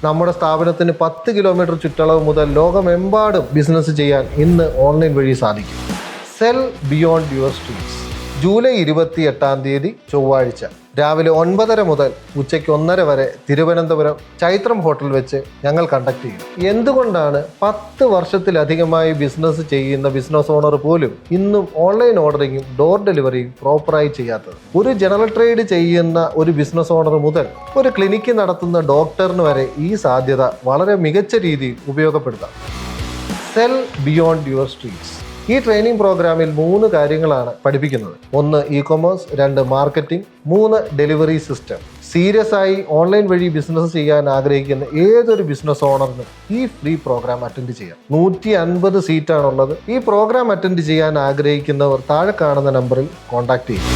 നമ്മുടെ സ്ഥാപനത്തിന് 10 കിലോമീറ്റർ ചുറ്റളവ് മുതൽ ലോകമെമ്പാടും ബിസിനസ് ചെയ്യാൻ ഇന്ന് ഓൺലൈൻ വഴി സാധിക്കും. Cell beyond your streets. July 28 ചൊവ്വാഴ്ച രാവിലെ 9:30 മുതൽ ഉച്ചയ്ക്ക് 1:30 വരെ തിരുവനന്തപുരം ചൈത്രം ഹോട്ടൽ വെച്ച് ഞങ്ങൾ കണ്ടക്ട് ചെയ്യും. എന്തുകൊണ്ടാണ് 10 വർഷത്തിലധികമായി ബിസിനസ് ചെയ്യുന്ന ബിസിനസ് ഓണർ പോലും ഇന്നും ഓൺലൈൻ ഓർഡറിങ്ങും ഡോർ ഡെലിവറിയും പ്രോപ്പറായി ചെയ്യാത്തത്? ഒരു ജനറൽ ട്രേഡ് ചെയ്യുന്ന ഒരു ബിസിനസ് ഓണർ മുതൽ ഒരു ക്ലിനിക്ക് നടത്തുന്ന ഡോക്ടറിന് വരെ ഈ സാധ്യത വളരെ മികച്ച രീതിയിൽ ഉപയോഗപ്പെടുത്താം. Cell beyond your streets. ഈ ട്രെയിനിങ് പ്രോഗ്രാമിൽ 3 കാര്യങ്ങളാണ് പഠിപ്പിക്കുന്നത്. 1 e-commerce, 2 marketing, 3 delivery system. Serious ആയി ഓൺലൈൻ വഴി ബിസിനസ് ചെയ്യാൻ ആഗ്രഹിക്കുന്ന ഏതൊരു ബിസിനസ് ഓണറിനും ഈ ഫ്രീ പ്രോഗ്രാം അറ്റൻഡ് ചെയ്യാം. 150 സീറ്റാണുള്ളത്. ഈ പ്രോഗ്രാം അറ്റൻഡ് ചെയ്യാൻ ആഗ്രഹിക്കുന്നവർ താഴെ കാണുന്ന നമ്പറിൽ കോൺടാക്ട് ചെയ്യും.